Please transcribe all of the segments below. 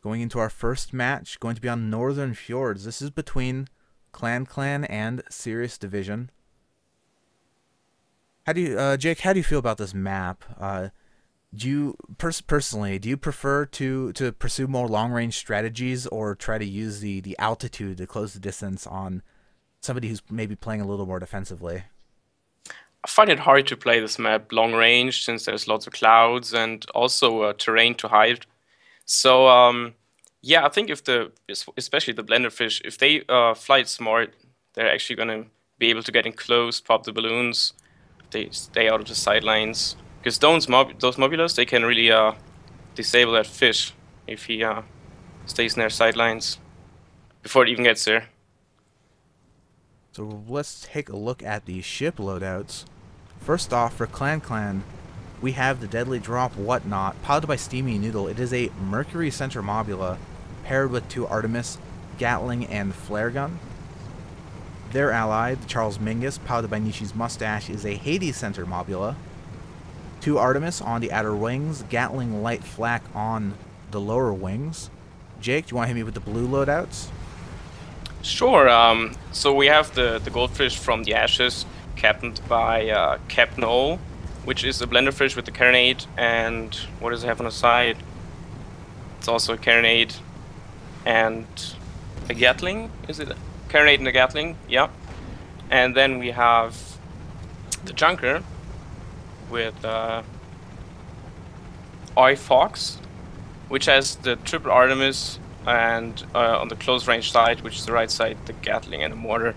Going into our first match, going to be on Northern Fjords. This is between Clan and Sirius Division. How do you, Jake? How do you feel about this map? Do you personally do you prefer to pursue more long range strategies or try to use the altitude to close the distance on somebody who's maybe playing a little more defensively? I find it hard to play this map long range since there's lots of clouds and also terrain to hide. So yeah, I think if especially the blender fish, if they fly it smart, they're actually gonna be able to get in close, pop the balloons. They stay out of the sidelines because those mobulas they can really disable that fish if he stays in their sidelines before it even gets there. So let's take a look at the ship loadouts. First off, for Clan, we have the Deadly Drop Whatnot, piloted by Steamy Noodle. It is a Mercury Center Mobula, paired with 2 Artemis, Gatling, and Flare Gun. Their ally, the Charles Mingus, piloted by Nishi's Mustache, is a Hades Center Mobula. 2 Artemis on the outer wings, Gatling Light Flak on the lower wings. Jake, do you want to hit me with the blue loadouts? Sure. So we have the goldfish from the ashes, captained by Captain O, which is a blenderfish with the carronade, and what does it have on the side? It's also a carronade and a Gatling. Is it a carronade and a Gatling? Yeah. And then we have the Junker with Oi Fox, which has the triple Artemis, and on the close range side, which is the right side, the Gatling and the mortar.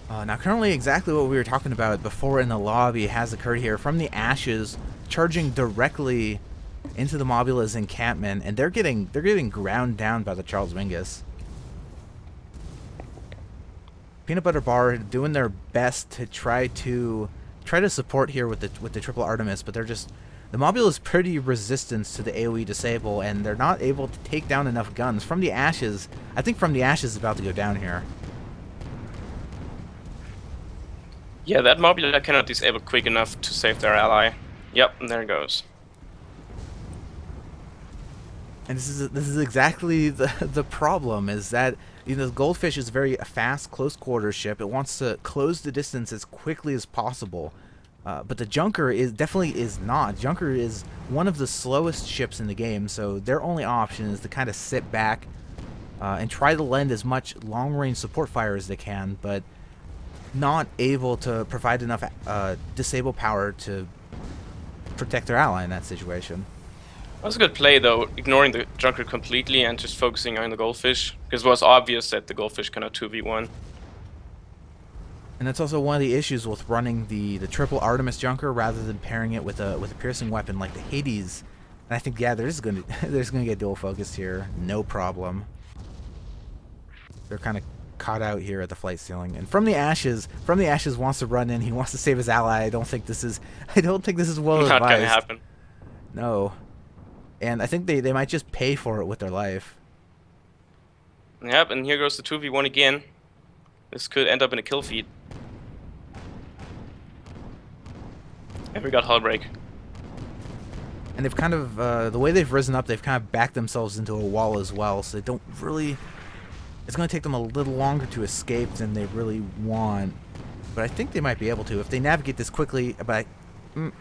Now currently exactly what we were talking about before in the lobby has occurred here from the ashes, charging directly into the Mobula's encampment, and they're getting ground down by the Charles Mingus. Peanut Butter Bar doing their best to try to support here with the triple Artemis, but they're just, the Mobula is pretty resistant to the AoE disable, and they're not able to take down enough guns. From the ashes, I think From the Ashes is about to go down here. Yeah, that Mobula cannot disable quick enough to save their ally. Yep, and there it goes. And this is exactly the problem, is that, you know, the Goldfish is a very fast, close quarters ship. It wants to close the distance as quickly as possible. But the Junker definitely is not. Junker is one of the slowest ships in the game, so their only option is to kind of sit back and try to lend as much long-range support fire as they can, but not able to provide enough disable power to protect their ally in that situation. That was a good play though, ignoring the Junker completely and just focusing on the Goldfish, because it was obvious that the Goldfish cannot 2v1. And that's also one of the issues with running the triple Artemis Junker rather than pairing it with a piercing weapon like the Hades. And I think, yeah, they're gonna get dual focused here, no problem. They're kind of caught out here at the flight ceiling. And From the Ashes wants to run in. He wants to save his ally. I don't think this is well advised. Not gonna happen. No. And I think they might just pay for it with their life. Yep, and here goes the 2v1 again. This could end up in a kill feed. And we got hull break. And they've kind of, the way they've risen up, they've kind of backed themselves into a wall as well, so they don't really, it's going to take them a little longer to escape than they really want. But I think they might be able to if they navigate this quickly. But they're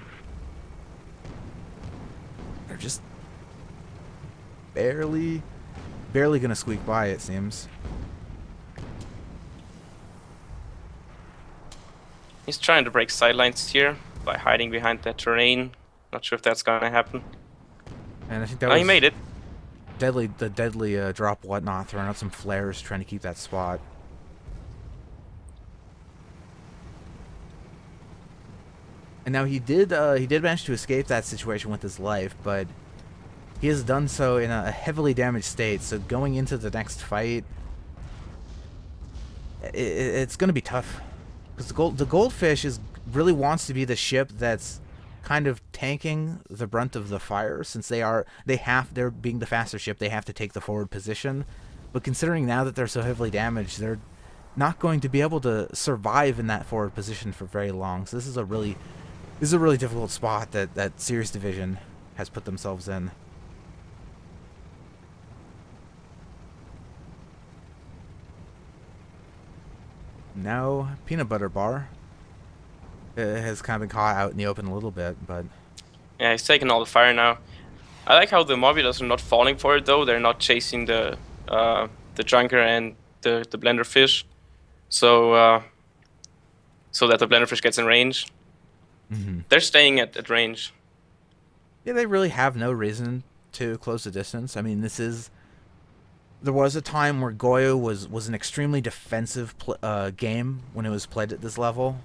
just barely going to squeak by, it seems. He's trying to break sidelines here by hiding behind that terrain. Not sure if that's gonna happen. And I think that was, he made it. The deadly drop Whatnot, throwing out some flares, trying to keep that spot. And now he did manage to escape that situation with his life, but he has done so in a heavily damaged state. So going into the next fight, it's going to be tough, because the Goldfish really wants to be the ship that's kind of tanking the brunt of the fire, since they're being the faster ship, they have to take the forward position. But considering now that they're so heavily damaged, they're not going to be able to survive in that forward position for very long. So this is a really difficult spot that Sirius Division has put themselves in. Now, Peanut Butter Bar has kind of been caught out in the open a little bit, but Yeah, he's taking all the fire now. I like how the mobulas are not falling for it though. They're not chasing the junker and the blender fish, so so that the blender fish gets in range. They're staying at range. yeah, they really have no reason to close the distance. I mean, there was a time where Goyo was an extremely defensive game when it was played at this level,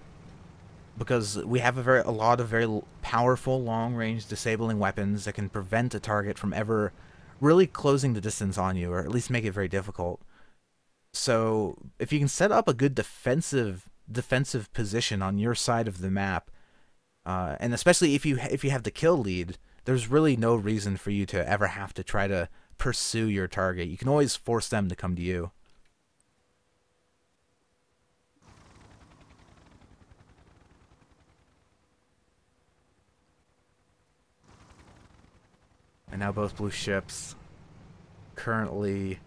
because we have a lot of very powerful long-range disabling weapons that can prevent a target from ever really closing the distance on you, or at least make it very difficult. So if you can set up a good defensive position on your side of the map, and especially if you have the kill lead, there's really no reason for you to ever have to try to pursue your target. You can always force them to come to you. And now both blue ships currently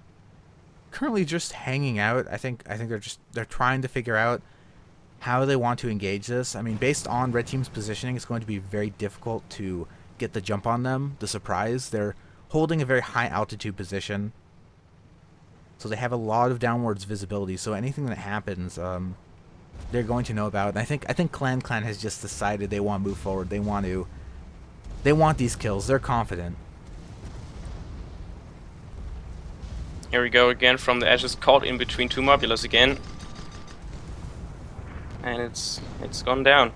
just hanging out. I think they're trying to figure out how they want to engage this. I mean, based on red team's positioning, it's going to be very difficult to get the jump on them, the surprise. They're holding a very high altitude position, so they have a lot of downwards visibility, so anything that happens, they're going to know about. And I think Clan has just decided they want to move forward. They want these kills. They're confident. Here we go again from the edges, caught in between two mobulas again. And it's gone down.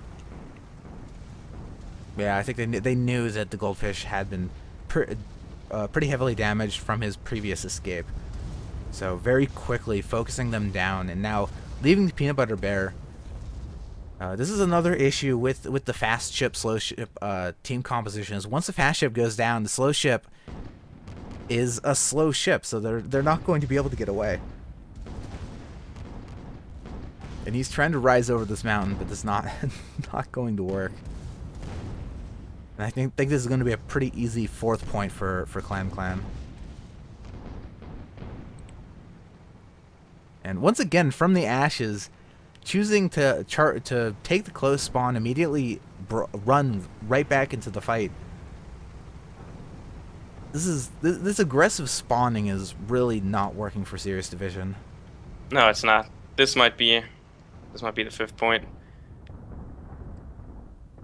Yeah, I think they knew that the goldfish had been pretty heavily damaged from his previous escape. So very quickly focusing them down, and now leaving the Peanut Butter Bear. This is another issue with the fast ship, slow ship team compositions. Once the fast ship goes down, the slow ship is a slow ship, so they're not going to be able to get away. And he's trying to rise over this mountain, but it's not going to work. And I think this is going to be a pretty easy 4th point for Clan. And once again, from the ashes, choosing to take the close spawn, immediately run right back into the fight. This aggressive spawning is really not working for Serious Division. No, it's not. This might be the 5th point.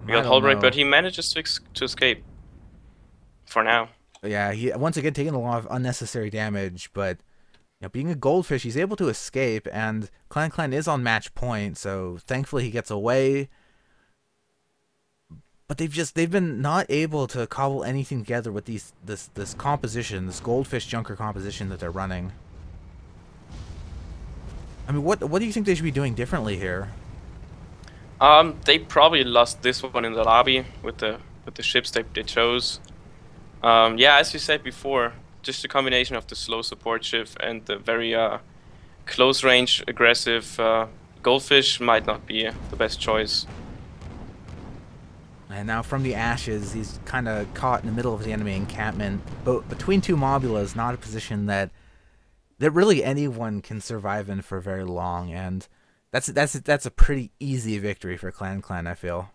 We got Holbright, but he manages to escape. For now. Yeah, he once again taking a lot of unnecessary damage, but you know, being a goldfish, he's able to escape, and Clan is on match point, so thankfully he gets away. But they've been not able to cobble anything together with this composition, this goldfish junker composition that they're running. I mean, what do you think they should be doing differently here? They probably lost this one in the lobby with the ships they chose. Yeah, as you said before, just a combination of the slow support ship and the very close range aggressive goldfish might not be the best choice. And now from the ashes, he's kind of caught in the middle of the enemy encampment, but between two mobulas, not a position that really anyone can survive in for very long, and that's a pretty easy victory for Clan, I feel.